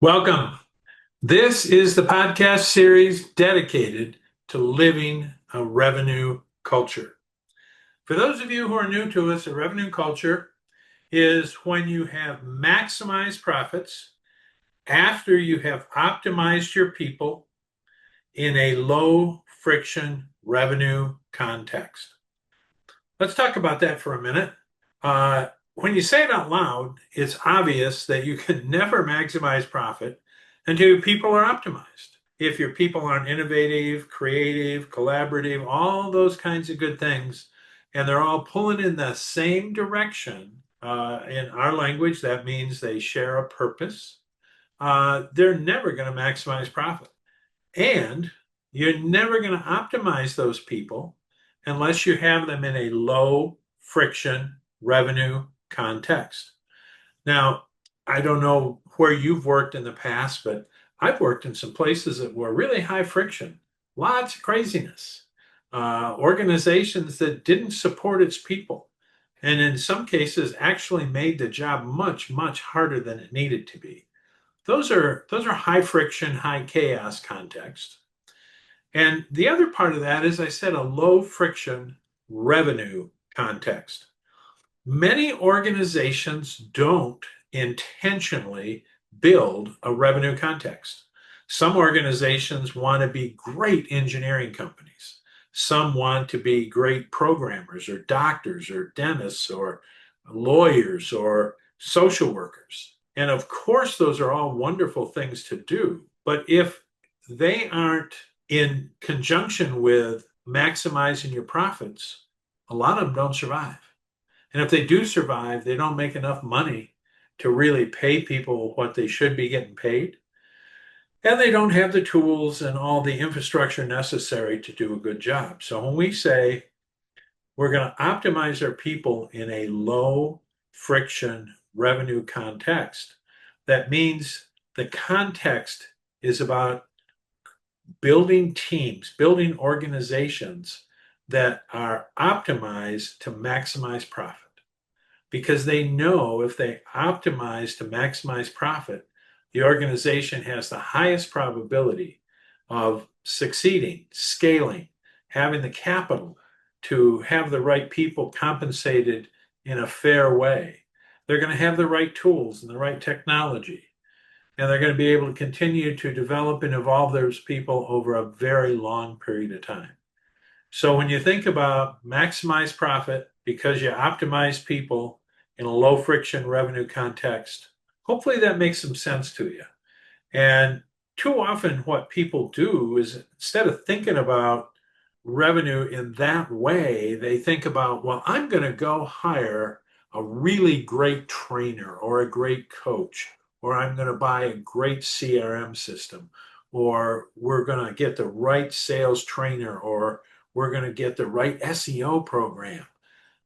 Welcome. This is the podcast series dedicated to living a revenue culture. For those of you who are new to us, a revenue culture is when you have maximized profits after you have optimized your people in a low friction revenue context. Let's talk about that for a minute. When you say it out loud, it's obvious that you can never maximize profit until people are optimized. If your people aren't innovative, creative, collaborative, all those kinds of good things, and they're all pulling in the same direction, in our language, that means they share a purpose. They're never going to maximize profit. And you're never going to optimize those people unless you have them in a low friction revenue context. Now, I don't know where you've worked in the past, but I've worked in some places that were really high friction, lots of craziness, organizations that didn't support its people, and in some cases actually made the job much, much harder than it needed to be. Those are high friction, high chaos contexts. And the other part of that is, I said, a low friction revenue context. Many organizations don't intentionally build a revenue context. Some organizations want to be great engineering companies. Some want to be great programmers or doctors or dentists or lawyers or social workers. And of course, those are all wonderful things to do. But if they aren't in conjunction with maximizing your profits, a lot of them don't survive. And if they do survive, they don't make enough money to really pay people what they should be getting paid. And they don't have the tools and all the infrastructure necessary to do a good job. So when we say we're going to optimize our people in a low friction revenue context, that means the context is about building teams, building organizations that are optimized to maximize profit. Because they know if they optimize to maximize profit, the organization has the highest probability of succeeding, scaling, having the capital to have the right people compensated in a fair way. They're going to have the right tools and the right technology, and they're going to be able to continue to develop and evolve those people over a very long period of time. So when you think about maximize profit because you optimize people in a low friction revenue context, hopefully that makes some sense to you. And too often what people do is, instead of thinking about revenue in that way, they think about, well, I'm going to go hire a really great trainer or a great coach, or I'm going to buy a great CRM system, or we're going to get the right sales trainer, or we're going to get the right SEO program.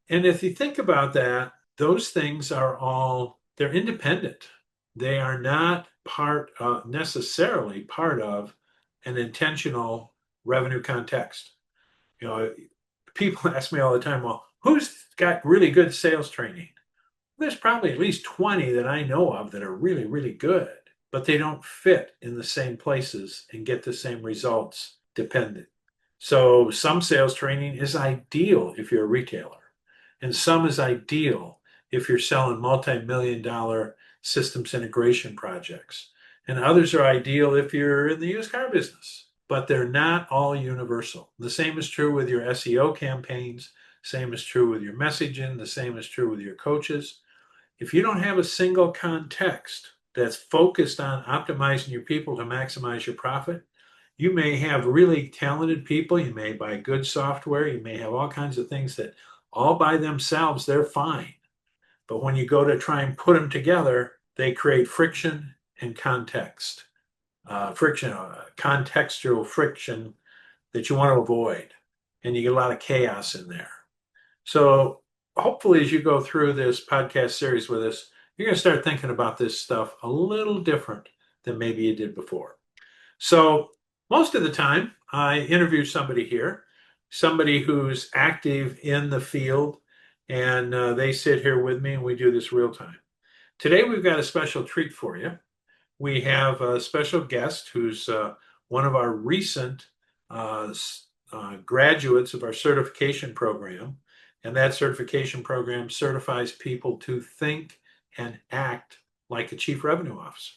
And if you think about that, those things are all, they're independent. They are not necessarily part of an intentional revenue context. You know, people ask me all the time, well, who's got really good sales training? There's probably at least 20 that I know of that are really, really good, but they don't fit in the same places and get the same results dependent. So some sales training is ideal if you're a retailer, and some is ideal if you're selling multi-million-dollar systems integration projects. And others are ideal if you're in the used car business, but they're not all universal. The same is true with your SEO campaigns, same is true with your messaging, the same is true with your coaches. If you don't have a single context that's focused on optimizing your people to maximize your profit, you may have really talented people, you may buy good software, you may have all kinds of things that all by themselves, they're fine. But when you go to try and put them together, they create friction and context, contextual friction that you want to avoid. And you get a lot of chaos in there. So hopefully, as you go through this podcast series with us, you're going to start thinking about this stuff a little different than maybe you did before. So most of the time, I interview somebody here, somebody who's active in the field, and they sit here with me and we do this real time. Today, we've got a special treat for you. we have a special guest who's one of our recent uh, graduates of our certification program. And that certification program certifies people to think and act like a chief revenue officer.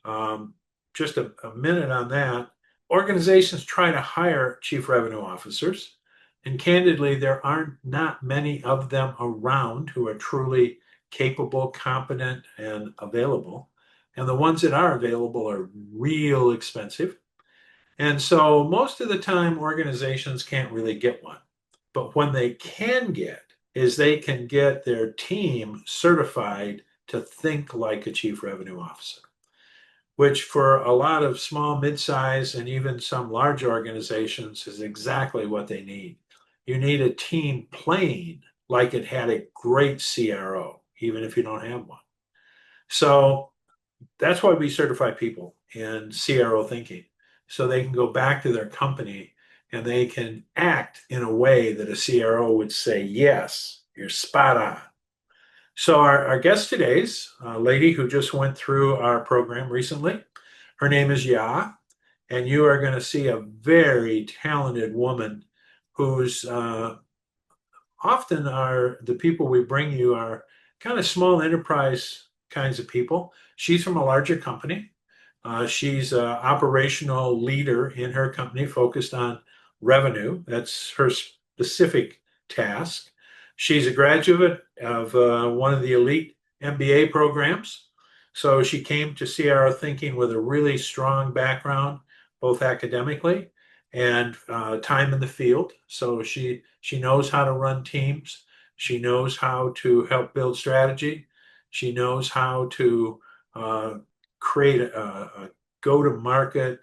Um, just a minute on that. Organizations try to hire chief revenue officers, and candidly, there aren't not many of them around who are truly capable, competent, and available. And the ones that are available are real expensive. And so most of the time, organizations can't really get one. But when they can get, is they can get their team certified to think like a chief revenue officer, which for a lot of small, mid-size, and even some large organizations is exactly what they need. You need a team playing like it had a great CRO, even if you don't have one. So that's why we certify people in CRO thinking, so they can go back to their company and they can act in a way that a CRO would say, yes, you're spot on. So our guest today's a lady who just went through our program recently. Her name is Ya, and you are going to see a very talented woman who's often are the people we bring you are kind of small enterprise kinds of people. She's from a larger company. She's an operational leader in her company focused on revenue. That's her specific task. She's a graduate of one of the elite MBA programs. So she came to CRO Thinking with a really strong background, both academically and time in the field. So she knows how to run teams. She knows how to help build strategy. She knows how to create a go-to-market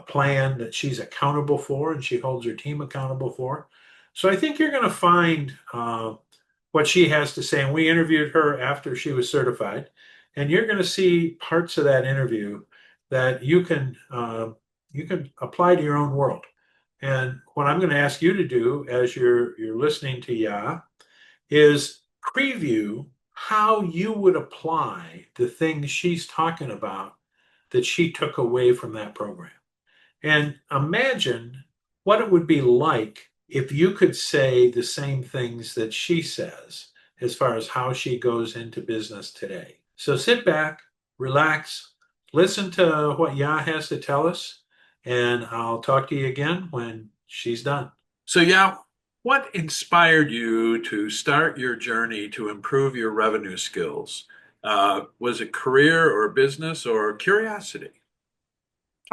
plan that she's accountable for and she holds her team accountable for. So I think you're going to find what she has to say. And we interviewed her after she was certified. And you're going to see parts of that interview that you can apply to your own world. And what I'm going to ask you to do as you're listening to Ya is preview how you would apply the things she's talking about that she took away from that program. And imagine what it would be like if you could say the same things that she says as far as how she goes into business today. So sit back, relax, listen to what Ya has to tell us, and I'll talk to you again when she's done. So, Ya, what inspired you to start your journey to improve your revenue skills? Was it career or business or curiosity?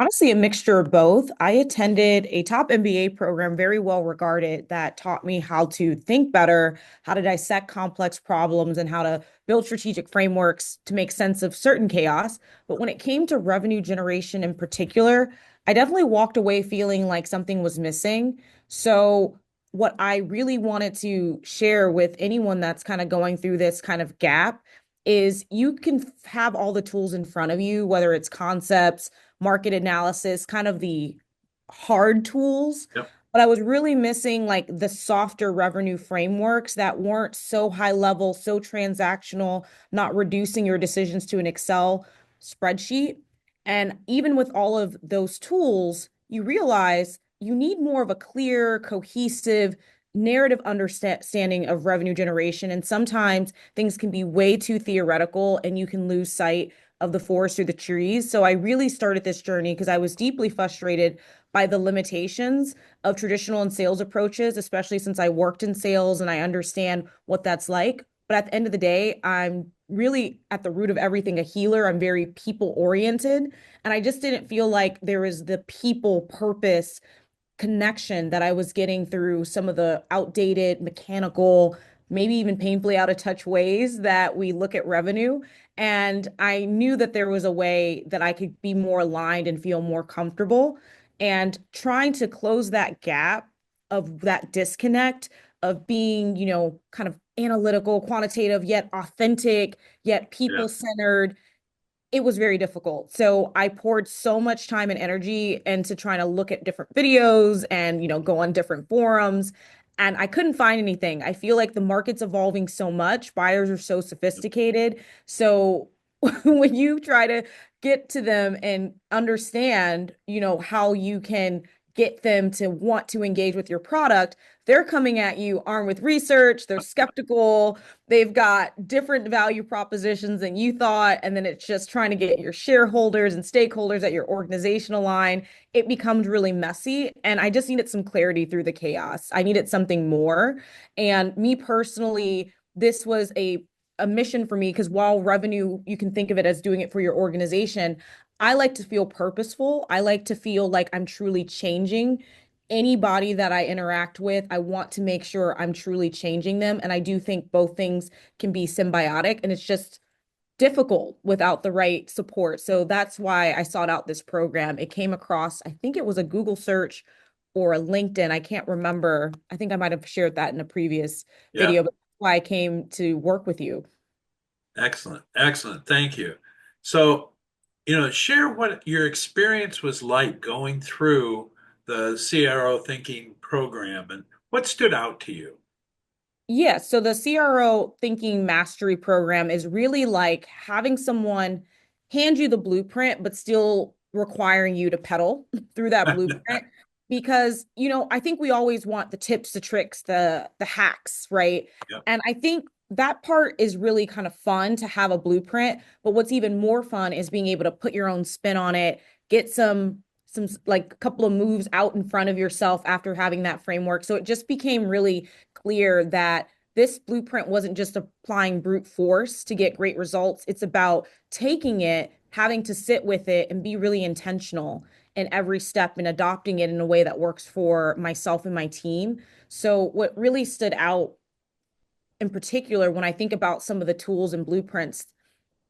Honestly, a mixture of both. I attended a top MBA program, very well regarded, that taught me how to think better, how to dissect complex problems, and how to build strategic frameworks to make sense of certain chaos. But when it came to revenue generation in particular, I definitely walked away feeling like something was missing. So, what I really wanted to share with anyone that's kind of going through this kind of gap is you can have all the tools in front of you, whether it's concepts, market analysis, kind of the hard tools. Yep. But I was really missing like the softer revenue frameworks that weren't so high level, so transactional, not reducing your decisions to an Excel spreadsheet. And even with all of those tools, you realize you need more of a clear, cohesive, narrative understanding of revenue generation. And sometimes things can be way too theoretical and you can lose sight of the forest through the trees. So I really started this journey because I was deeply frustrated by the limitations of traditional and sales approaches, especially since I worked in sales and I understand what that's like. But at the end of the day, I'm really at the root of everything a healer. I'm very people oriented. And I just didn't feel like there was the people purpose connection that I was getting through some of the outdated, mechanical, maybe even painfully out of touch ways that we look at revenue. And I knew that there was a way that I could be more aligned and feel more comfortable. And trying to close that gap of that disconnect of being, kind of analytical, quantitative, yet authentic, yet Yeah. people centered, it was very difficult. So I poured so much time and energy into trying to look at different videos and, go on different forums. And I couldn't find anything. I feel like the market's evolving so much. Buyers are so sophisticated. So when you try to get to them and understand, how you can get them to want to engage with your product, they're coming at you armed with research, they're skeptical, they've got different value propositions than you thought, and then it's just trying to get your shareholders and stakeholders at your organization aligned. It becomes really messy, and I just needed some clarity through the chaos. I needed something more. And me personally, this was a mission for me because while revenue, you can think of it as doing it for your organization, I like to feel purposeful. I like to feel like I'm truly changing anybody that I interact with. I want to make sure I'm truly changing them. And I do think both things can be symbiotic, and it's just difficult without the right support. So that's why I sought out this program. It came across, I think it was a Google search or a LinkedIn. I can't remember. I think I might have shared that in a previous Yeah. video, but that's why I came to work with you. Excellent. Excellent. Thank you. So, share what your experience was like going through the CRO Thinking program and what stood out to you. Yeah, so the CRO Thinking Mastery Program is really like having someone hand you the blueprint, but still requiring you to pedal through that blueprint. Because, I think we always want the tips, the tricks, the hacks, right? Yep. And I think that part is really kind of fun to have a blueprint, but what's even more fun is being able to put your own spin on it, get some like a couple of moves out in front of yourself after having that framework. So it just became really clear that this blueprint wasn't just applying brute force to get great results. It's about taking it, having to sit with it, and be really intentional in every step and adopting it in a way that works for myself and my team. So, what really stood out in particular when I think about some of the tools and blueprints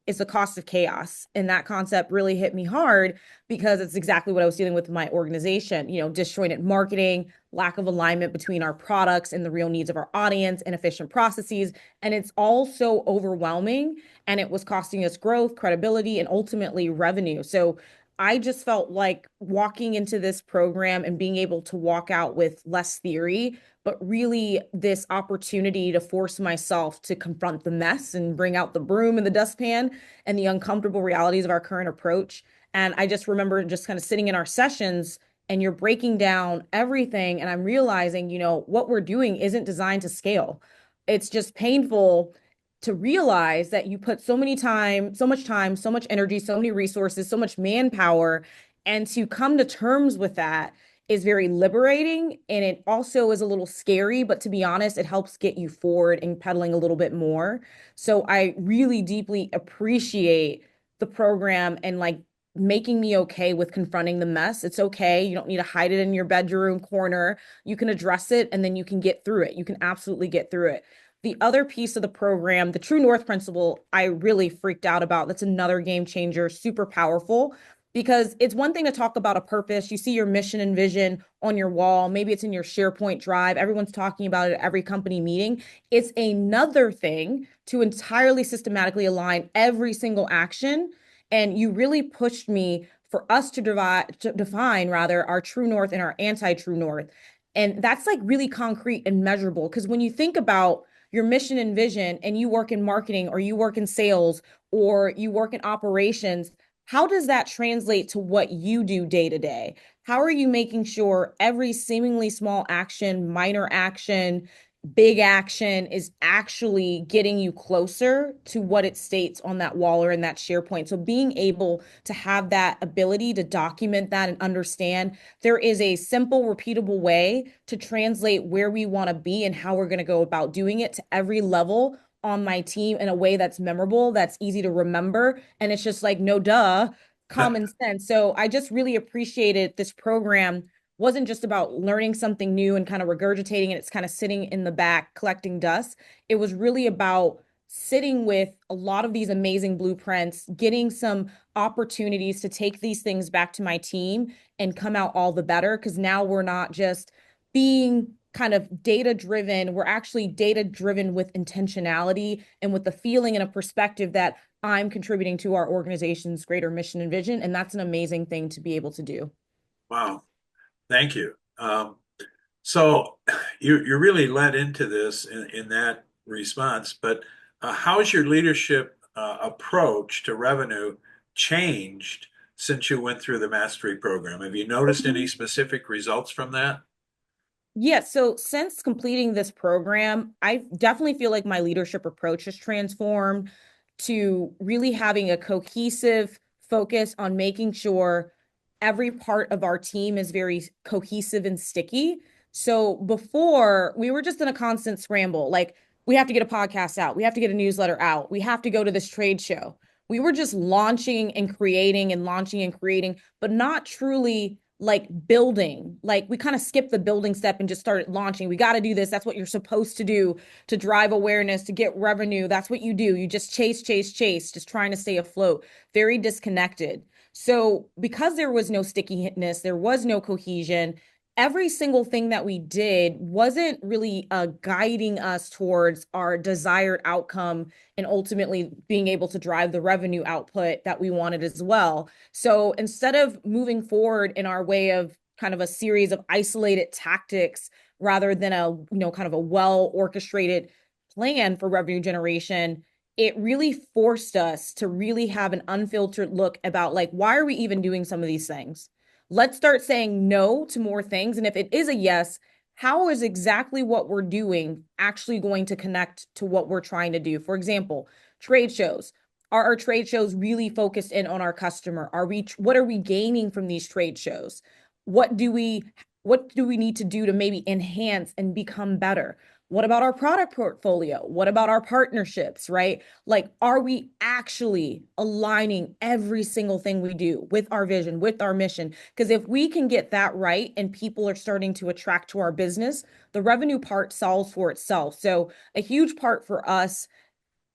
is the cost of chaos. And that concept really hit me hard because it's exactly what I was dealing with in my organization, disjointed marketing, lack of alignment between our products and the real needs of our audience, inefficient processes. And it's all so overwhelming. And it was costing us growth, credibility, and ultimately revenue. So I just felt like walking into this program and being able to walk out with less theory, but really this opportunity to force myself to confront the mess and bring out the broom and the dustpan and the uncomfortable realities of our current approach. And I just remember just kind of sitting in our sessions and you're breaking down everything. And I'm realizing, what we're doing isn't designed to scale. It's just painful to realize that you put so much time, so much energy, so many resources, so much manpower, and to come to terms with that is very liberating, and it also is a little scary, but to be honest, it helps get you forward and pedaling a little bit more. So I really deeply appreciate the program and like making me okay with confronting the mess. It's okay. You don't need to hide it in your bedroom corner. You can address it and then you can get through it. You can absolutely get through it. The other piece of the program, the True North principle, I really freaked out about. That's another game changer, super powerful, because it's one thing to talk about a purpose. You see your mission and vision on your wall. Maybe it's in your SharePoint drive. Everyone's talking about it at every company meeting. It's another thing to entirely systematically align every single action. And you really pushed me for us to define rather our true north and our anti-true north. And that's like really concrete and measurable. Because when you think about your mission and vision and you work in marketing or you work in sales or you work in operations, how does that translate to what you do day to day? How are you making sure every seemingly small action, minor action, big action is actually getting you closer to what it states on that wall or in that SharePoint? So being able to have that ability to document that and understand there is a simple, repeatable way to translate where we want to be and how we're going to go about doing it to every level on my team in a way that's memorable, that's easy to remember. And it's just like, no duh, common sense. So I just really appreciated this program wasn't just about learning something new and kind of regurgitating it. It's kind of sitting in the back collecting dust. It was really about sitting with a lot of these amazing blueprints, getting some opportunities to take these things back to my team and come out all the better. Because now we're not just being kind of data driven, we're actually data driven with intentionality and with the feeling and a perspective that I'm contributing to our organization's greater mission and vision. And that's an amazing thing to be able to do. Wow. Thank you. So you really led into this in that response, but how's your leadership approach to revenue changed since you went through the mastery program? Have you noticed any specific results from that? Yeah, so since completing this program, I definitely feel like my leadership approach has transformed to really having a cohesive focus on making sure every part of our team is very cohesive and sticky. So before, we were just in a constant scramble. Like, we have to get a podcast out, we have to get a newsletter out, we have to go to this trade show. We were just launching and creating and launching and creating, but not truly like building. Like, we kind of skipped the building step and just started launching. We got to do this. That's what you're supposed to do to drive awareness, to get revenue. That's what you do. You just chase, chase, chase, just trying to stay afloat. Very disconnected. So because there was no stickiness, there was no cohesion, every single thing that we did wasn't really guiding us towards our desired outcome and ultimately being able to drive the revenue output that we wanted as well. So instead of moving forward in our way of kind of a series of isolated tactics rather than a, kind of a well orchestrated plan for revenue generation, it really forced us to really have an unfiltered look about, like, why are we even doing some of these things? Let's start saying no to more things. And if it is a yes, how is exactly what we're doing actually going to connect to what we're trying to do? For example, trade shows. Are our trade shows really focused in on our customer? What are we gaining from these trade shows? What do we what do we need to do to maybe enhance and become better? What about our product portfolio? What about our partnerships, right? Like, are we actually aligning every single thing we do with our vision, with our mission? Because if we can get that right and people are starting to attract to our business, the revenue part solves for itself. So, a huge part for us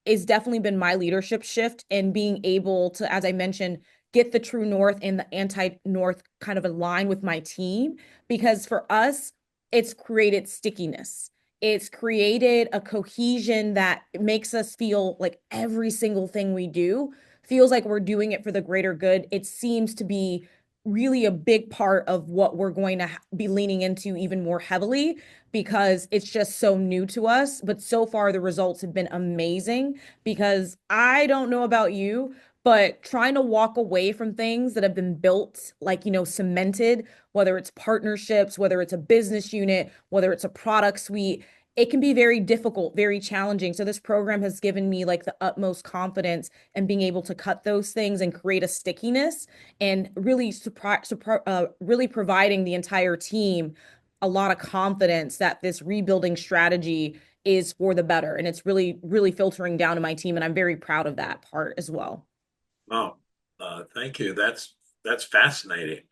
is definitely been my leadership shift and being able to, as I mentioned, get the true north and the anti-north kind of align with my team. Because for us, it's created stickiness. It's created a cohesion that makes us feel like every single thing we do feels like we're doing it for the greater good. It seems to be really a big part of what we're going to be leaning into even more heavily because it's just so new to us. But so far, the results have been amazing because I don't know about you, but trying to walk away from things that have been built, like, cemented, whether it's partnerships, whether it's a business unit, whether it's a product suite, it can be very difficult, very challenging. So this program has given me like the utmost confidence in being able to cut those things and create a stickiness and really really providing the entire team a lot of confidence that this rebuilding strategy is for the better. And it's really, really filtering down to my team. And I'm very proud of that part as well. Oh, thank you. That's fascinating.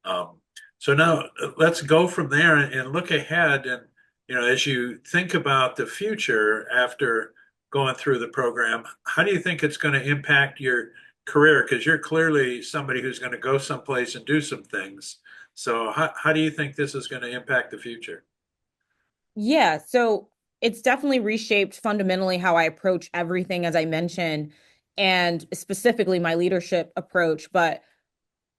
Um, so now let's go from there and look ahead. And as you think about the future after going through the program, how do you think it's going to impact your career? Because you're clearly somebody who's going to go someplace and do some things. So how do you think this is going to impact the future? Yeah, so it's definitely reshaped fundamentally how I approach everything, as I mentioned, and specifically my leadership approach. But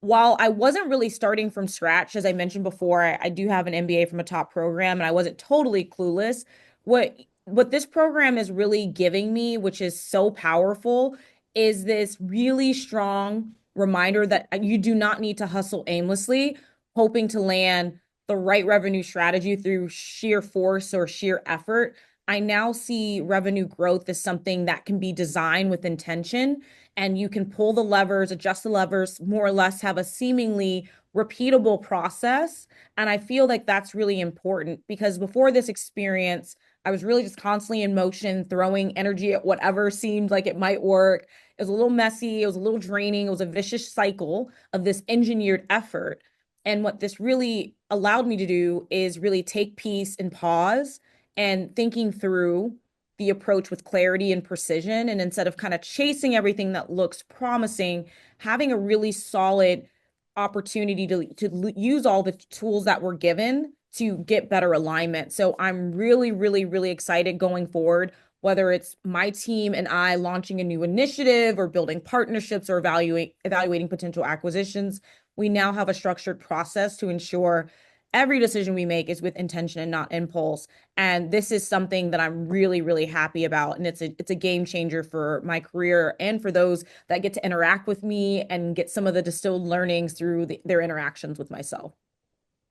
while I wasn't really starting from scratch, as I mentioned before, I do have an MBA from a top program and I wasn't totally clueless. What this program is really giving me, which is so powerful, is this really strong reminder that you do not need to hustle aimlessly, hoping to land the right revenue strategy through sheer force or sheer effort. I now see revenue growth as something that can be designed with intention, and you can pull the levers, adjust the levers, more or less have a seemingly repeatable process. And I feel like that's really important because before this experience, I was really just constantly in motion, throwing energy at whatever seemed like it might work. It was a little messy, it was a little draining, it was a vicious cycle of this engineered effort. And what this really allowed me to do is really take peace and pause and thinking through the approach with clarity and precision. And instead of kind of chasing everything that looks promising, having a really solid opportunity to use all the tools that we're given to get better alignment. So I'm really, really, really excited going forward, whether it's my team and I launching a new initiative or building partnerships or evaluating potential acquisitions. We now have a structured process to ensure every decision we make is with intention and not impulse. And this is something that I'm really, really happy about. And it's a game changer for my career and for those that get to interact with me and get some of the distilled learnings through their interactions with myself.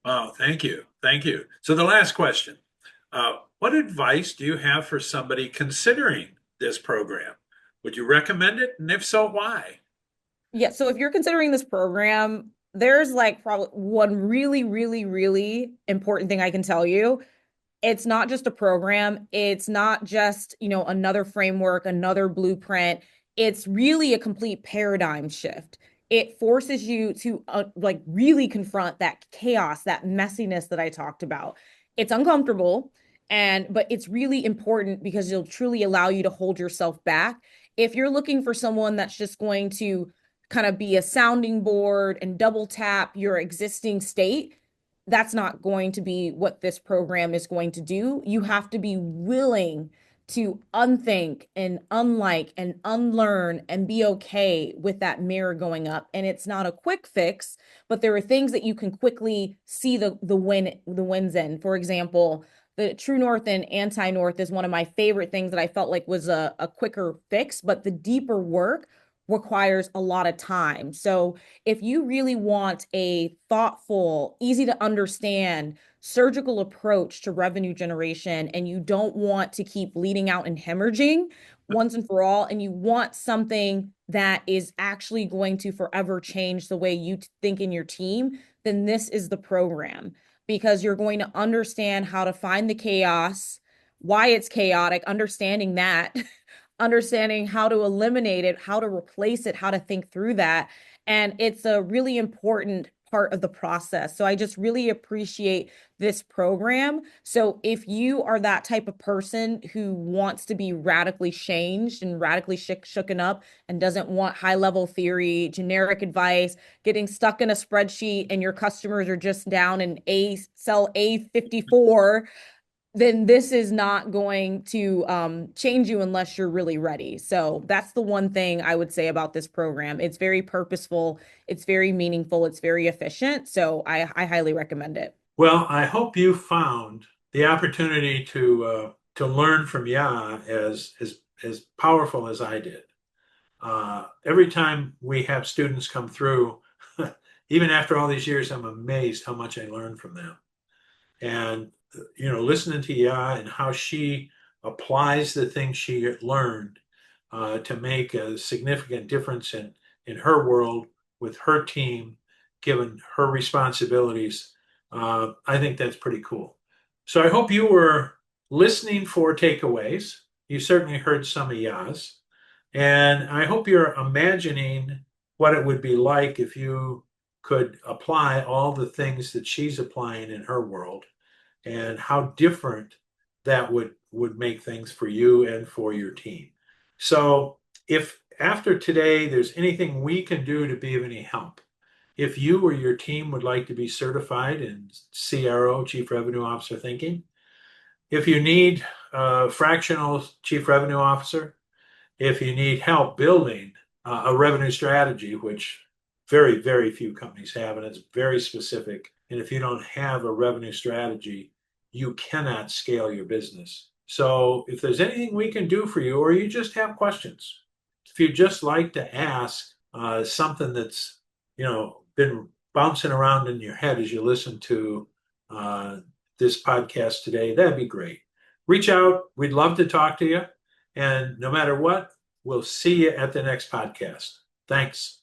Oh, thank you. Thank you. So the last question, what advice do you have for somebody considering this program? Would you recommend it? And if so, why? Yeah, so if you're considering this program, there's like probably one really, really, really important thing I can tell you. It's not just a program. It's not just, another framework, another blueprint. It's really a complete paradigm shift. It forces you to like really confront that chaos, that messiness that I talked about. It's uncomfortable but it's really important because it'll truly allow you to hold yourself back. If you're looking for someone that's just going to kind of be a sounding board and double tap your existing state, that's not going to be what this program is going to do. You have to be willing to unthink and unlike and unlearn and be okay with that mirror going up. And it's not a quick fix, but there are things that you can quickly see the wins in. For example, the true north and anti-north is one of my favorite things that I felt like was a quicker fix, but the deeper work requires a lot of time. So if you really want a thoughtful, easy to understand, surgical approach to revenue generation, and you don't want to keep bleeding out and hemorrhaging once and for all, and you want something that is actually going to forever change the way you think in your team, then this is the program because you're going to understand how to find the chaos, why it's chaotic, understanding that. Understanding how to eliminate it, how to replace it, how to think through that. And it's a really important part of the process. So I just really appreciate this program. So if you are that type of person who wants to be radically changed and radically shooken up and doesn't want high level theory, generic advice, getting stuck in a spreadsheet and your customers are just down in A cell A54, then this is not going to change you unless you're really ready. So that's the one thing I would say about this program. It's very purposeful, it's very meaningful, it's very efficient. So I highly recommend it. Well, I hope you found the opportunity to learn from Ya as powerful as I did. Every time we have students come through, even after all these years, I'm amazed how much I learned from them. And listening to Ya and how she applies the things she learned to make a significant difference in her world with her team, given her responsibilities, I think that's pretty cool. So I hope you were listening for takeaways. You certainly heard some of Ya's, and I hope you're imagining what it would be like if you could apply all the things that she's applying in her world and how different that would make things for you and for your team. So if after today there's anything we can do to be of any help, if you or your team would like to be certified in CRO, Chief Revenue Officer Thinking, if you need a fractional Chief Revenue Officer, if you need help building a revenue strategy, which very, very few companies have, and it's very specific. And if you don't have a revenue strategy, you cannot scale your business. So if there's anything we can do for you, or you just have questions, if you just like to ask something that's been bouncing around in your head as you listen to this podcast today, that'd be great. Reach out. We'd love to talk to you. And no matter what, we'll see you at the next podcast. Thanks.